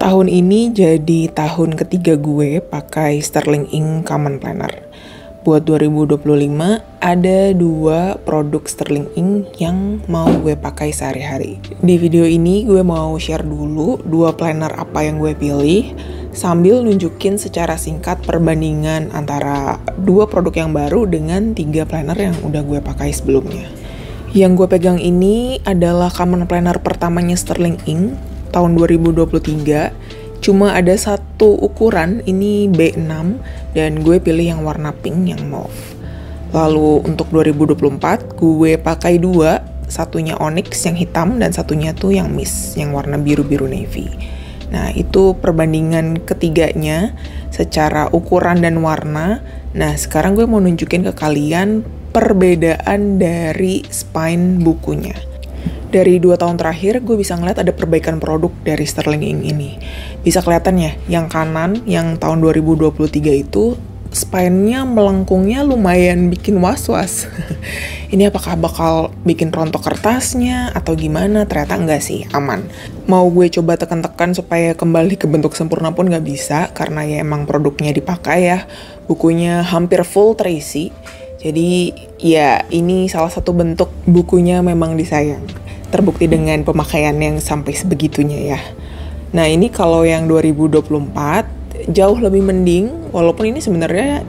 Tahun ini jadi tahun ketiga gue pakai Sterling Ink Common Planner. Buat 2025 ada 2 produk Sterling Ink yang mau gue pakai sehari-hari. Di video ini gue mau share dulu 2 planner apa yang gue pilih, sambil nunjukin secara singkat perbandingan antara 2 produk yang baru dengan 3 planner yang udah gue pakai sebelumnya. Yang gue pegang ini adalah Common Planner pertamanya Sterling Ink tahun 2023. Cuma ada satu ukuran, ini B6, dan gue pilih yang warna pink, yang mauve. Lalu untuk 2024 gue pakai 2, satunya onyx yang hitam dan satunya tuh yang mist, yang warna biru-biru navy. Nah, itu perbandingan ketiganya secara ukuran dan warna. Nah, sekarang gue mau nunjukin ke kalian perbedaan dari spine bukunya. Dari 2 tahun terakhir, gue bisa ngeliat ada perbaikan produk dari Sterling Ink ini. Bisa kelihatan ya, yang kanan, yang tahun 2023 itu, spine-nya melengkungnya lumayan bikin was-was. Ini apakah bakal bikin rontok kertasnya, atau gimana? Ternyata enggak sih, aman. Mau gue coba tekan-tekan supaya kembali ke bentuk sempurna pun nggak bisa, karena ya emang produknya dipakai ya. Bukunya hampir full terisi. Jadi ya ini salah satu bentuk bukunya memang disayang. Terbukti dengan pemakaian yang sampai sebegitunya ya. Nah, ini kalau yang 2024 jauh lebih mending, walaupun ini sebenarnya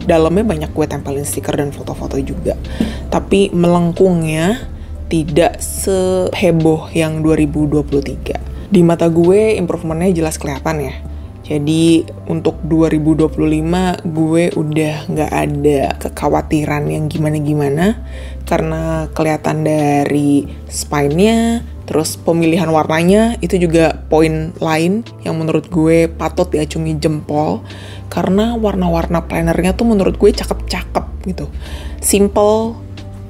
dalamnya banyak gue tempelin stiker dan foto-foto juga. Tapi melengkungnya tidak seheboh yang 2023. Di mata gue improvementnya jelas kelihatan ya. Jadi untuk 2025 gue udah gak ada kekhawatiran yang gimana-gimana, karena kelihatan dari spine-nya, terus pemilihan warnanya itu juga poin lain yang menurut gue patut diacungi jempol, karena warna-warna plannernya tuh menurut gue cakep-cakep gitu. Simple,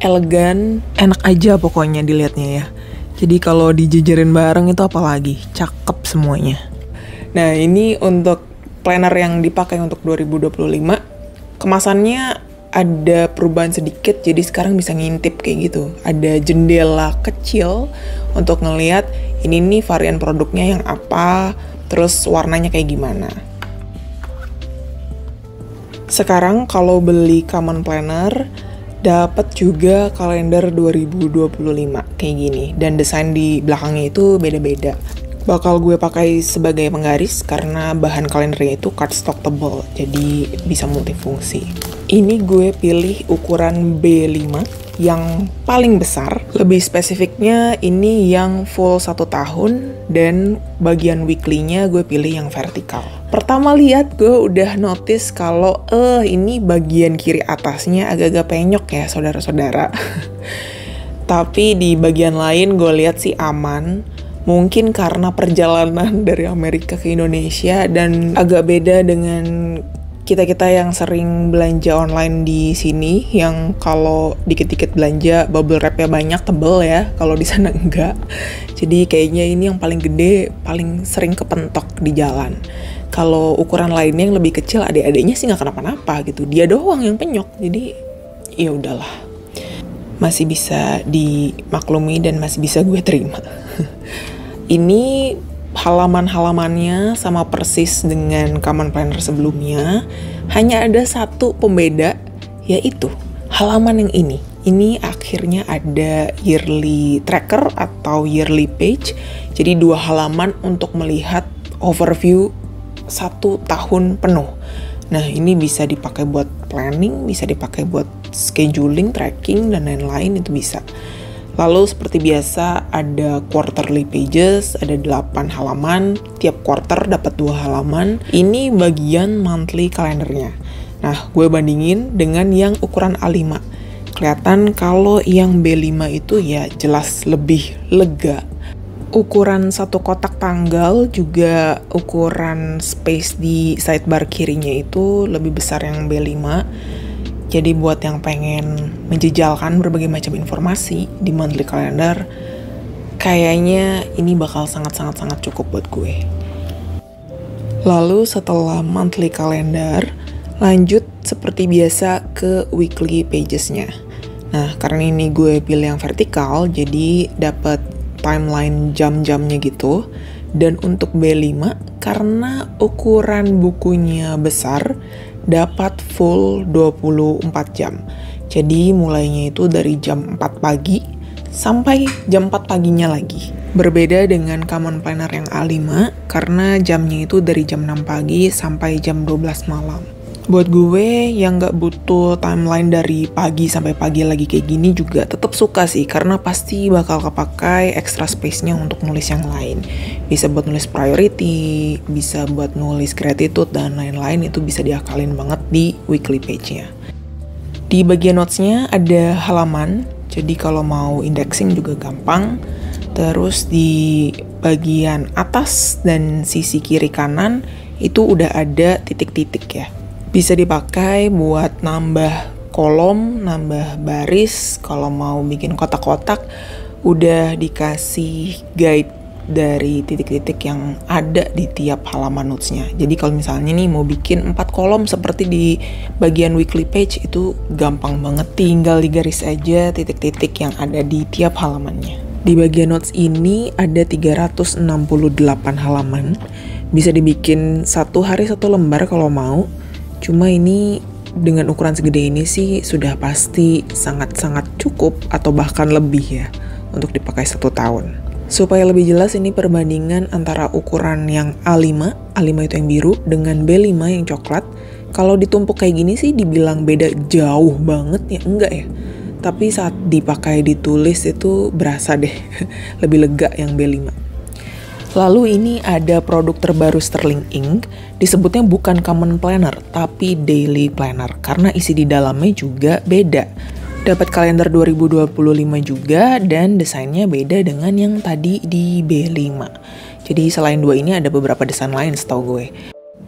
elegan, enak aja pokoknya dilihatnya ya. Jadi kalau dijejerin bareng itu apalagi, cakep semuanya. Nah, ini untuk planner yang dipakai untuk 2025. Kemasannya ada perubahan sedikit, jadi sekarang bisa ngintip kayak gitu. Ada jendela kecil untuk ngelihat ini nih varian produknya yang apa, terus warnanya kayak gimana. Sekarang kalau beli Common Planner, dapat juga kalender 2025 kayak gini, dan desain di belakangnya itu beda-beda. Bakal gue pakai sebagai penggaris karena bahan kalendernya itu cardstock tebal, jadi bisa multifungsi. Ini gue pilih ukuran B5 yang paling besar. Lebih spesifiknya ini yang full 1 tahun, dan bagian weekly-nya gue pilih yang vertikal. Pertama lihat gue udah notice kalau ini bagian kiri atasnya agak-agak penyok ya saudara-saudara. Tapi di bagian lain gue lihat sih aman. Mungkin karena perjalanan dari Amerika ke Indonesia dan agak beda dengan kita-kita yang sering belanja online di sini, yang kalau dikit-dikit belanja bubble wrap-nya banyak, tebel ya, kalau di sana enggak. Jadi kayaknya ini yang paling gede, paling sering kepentok di jalan. Kalau ukuran lainnya yang lebih kecil, adik-adiknya sih nggak kenapa-napa gitu, dia doang yang penyok. Jadi ya udahlah, masih bisa dimaklumi dan masih bisa gue terima. Ini halaman-halamannya sama persis dengan Common Planner sebelumnya, hanya ada satu pembeda, yaitu halaman yang ini. Ini akhirnya ada yearly tracker atau yearly page, jadi 2 halaman untuk melihat overview 1 tahun penuh. Nah, ini bisa dipakai buat planning, bisa dipakai buat scheduling, tracking, dan lain-lain, itu bisa. Lalu seperti biasa ada quarterly pages, ada 8 halaman, tiap quarter dapat 2 halaman. Ini bagian monthly kalendernya. Nah, gue bandingin dengan yang ukuran A5. Kelihatan kalau yang B5 itu ya jelas lebih lega. Ukuran 1 kotak tanggal, juga ukuran space di sidebar kirinya itu lebih besar yang B5. Jadi buat yang pengen menjejalkan berbagai macam informasi di monthly calendar, kayaknya ini bakal sangat-sangat cukup buat gue. Lalu setelah monthly calendar, lanjut seperti biasa ke weekly pages-nya. Nah, karena ini gue pilih yang vertikal, jadi dapat timeline jam-jamnya gitu. Dan untuk B5, karena ukuran bukunya besar, dapat full 24 jam. Jadi mulainya itu dari jam 4 pagi sampai jam 4 paginya lagi. Berbeda dengan Common Planner yang A5, karena jamnya itu dari jam 6 pagi sampai jam 12 malam. Buat gue yang gak butuh timeline dari pagi sampai pagi lagi kayak gini juga tetap suka sih, karena pasti bakal kepakai extra space-nya untuk nulis yang lain. Bisa buat nulis priority, bisa buat nulis gratitude, dan lain-lain. Itu bisa diakalin banget di weekly page-nya. Di bagian notes-nya ada halaman, jadi kalau mau indexing juga gampang. Terus di bagian atas dan sisi kiri kanan itu udah ada titik-titik ya. Bisa dipakai buat nambah kolom, nambah baris. Kalau mau bikin kotak-kotak, udah dikasih guide dari titik-titik yang ada di tiap halaman notes-nya. Jadi kalau misalnya nih mau bikin 4 kolom seperti di bagian weekly page, itu gampang banget. Tinggal digaris aja titik-titik yang ada di tiap halamannya. Di bagian notes ini ada 368 halaman. Bisa dibikin 1 hari 1 lembar kalau mau. Cuma ini dengan ukuran segede ini sih sudah pasti sangat-sangat cukup atau bahkan lebih ya untuk dipakai 1 tahun. Supaya lebih jelas, ini perbandingan antara ukuran yang A5 itu yang biru dengan B5 yang coklat. Kalau ditumpuk kayak gini sih dibilang beda jauh banget ya, enggak ya. Tapi saat dipakai ditulis itu berasa deh lebih lega yang B5. Lalu ini ada produk terbaru Sterling Ink, disebutnya bukan Common Planner, tapi Daily Planner, karena isi di dalamnya juga beda. Dapat kalender 2025 juga, dan desainnya beda dengan yang tadi di B5. Jadi selain 2 ini ada beberapa desain lain setahu gue.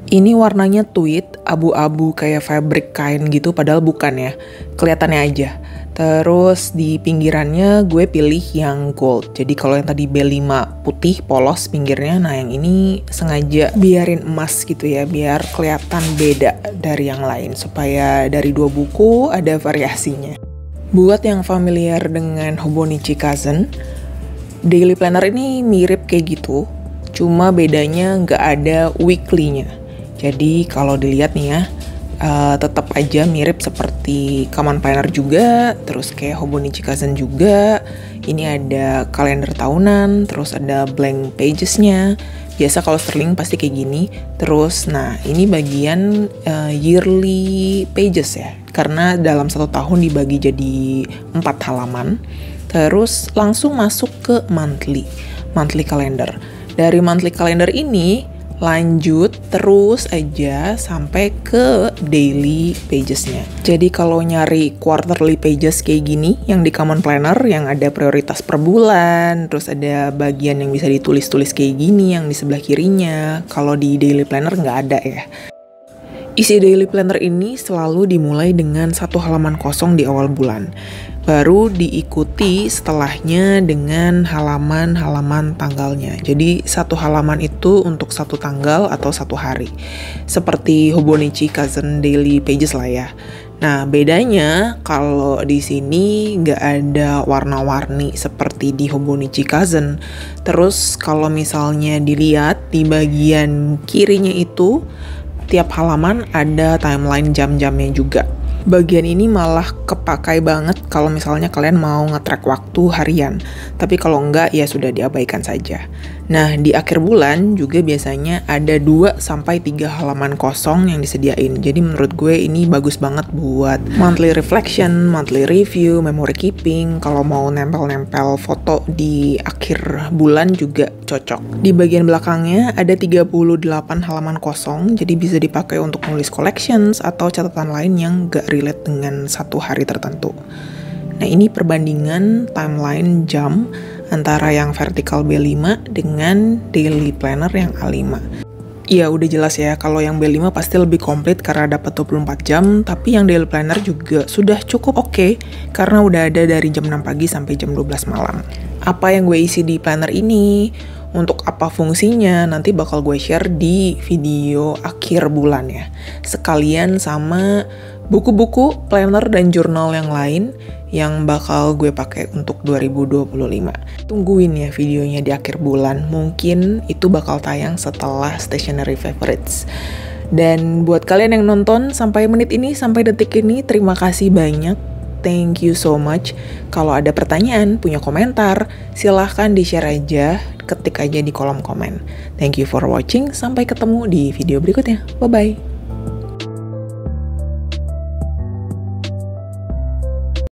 Ini warnanya tweed, abu-abu kayak fabric kain gitu, padahal bukan ya, kelihatannya aja. Terus di pinggirannya gue pilih yang gold. Jadi kalau yang tadi B5 putih polos pinggirnya, nah yang ini sengaja biarin emas gitu ya, biar kelihatan beda dari yang lain, supaya dari 2 buku ada variasinya. Buat yang familiar dengan Hobonichi Kaizen, Daily Planner ini mirip kayak gitu, cuma bedanya nggak ada weekly-nya. Jadi kalau dilihat nih ya, tetap aja mirip seperti Common Planner juga, terus kayak Hobonichi Kaizen juga. Ini ada kalender tahunan, terus ada blank pages-nya. Biasa kalau Sterling pasti kayak gini. Terus, nah ini bagian yearly pages ya, karena dalam 1 tahun dibagi jadi 4 halaman. Terus langsung masuk ke monthly calendar. Dari monthly calendar ini lanjut terus aja sampai ke daily pages-nya. Jadi kalau nyari quarterly pages kayak gini yang di Common Planner yang ada prioritas per bulan, terus ada bagian yang bisa ditulis-tulis kayak gini yang di sebelah kirinya. Kalau di Daily Planner nggak ada ya. Isi Daily Planner ini selalu dimulai dengan 1 halaman kosong di awal bulan. Baru diikuti setelahnya dengan halaman-halaman tanggalnya. Jadi 1 halaman itu untuk 1 tanggal atau 1 hari. Seperti Hobonichi Kaizen Daily Pages lah ya. Nah, bedanya kalau di sini nggak ada warna-warni seperti di Hobonichi Kaizen. Terus kalau misalnya dilihat di bagian kirinya itu, tiap halaman ada timeline jam-jamnya juga. Bagian ini malah kepakai banget kalau misalnya kalian mau nge-track waktu harian. Tapi kalau enggak ya sudah diabaikan saja. Nah, di akhir bulan juga biasanya ada 2-3 halaman kosong yang disediain. Jadi menurut gue ini bagus banget buat monthly reflection, monthly review, memory keeping. Kalau mau nempel-nempel foto di akhir bulan juga cocok. Di bagian belakangnya ada 38 halaman kosong, jadi bisa dipakai untuk nulis collections atau catatan lain yang gak relate dengan 1 hari tertentu. Nah, ini perbandingan timeline jam antara yang vertikal B5 dengan daily planner yang A5. Ya udah jelas ya, kalau yang B5 pasti lebih komplit karena dapat 24 jam, tapi yang daily planner juga sudah cukup oke, karena udah ada dari jam 6 pagi sampai jam 12 malam. Apa yang gue isi di planner ini, untuk apa fungsinya, nanti bakal gue share di video akhir bulan ya. Sekalian sama buku-buku, planner, dan jurnal yang lain yang bakal gue pakai untuk 2025. Tungguin ya videonya di akhir bulan, mungkin itu bakal tayang setelah Stationery Favorites. Dan buat kalian yang nonton sampai menit ini, sampai detik ini, terima kasih banyak. Thank you so much. Kalau ada pertanyaan, punya komentar, silahkan di-share aja, ketik aja di kolom komen. Thank you for watching, sampai ketemu di video berikutnya. Bye-bye.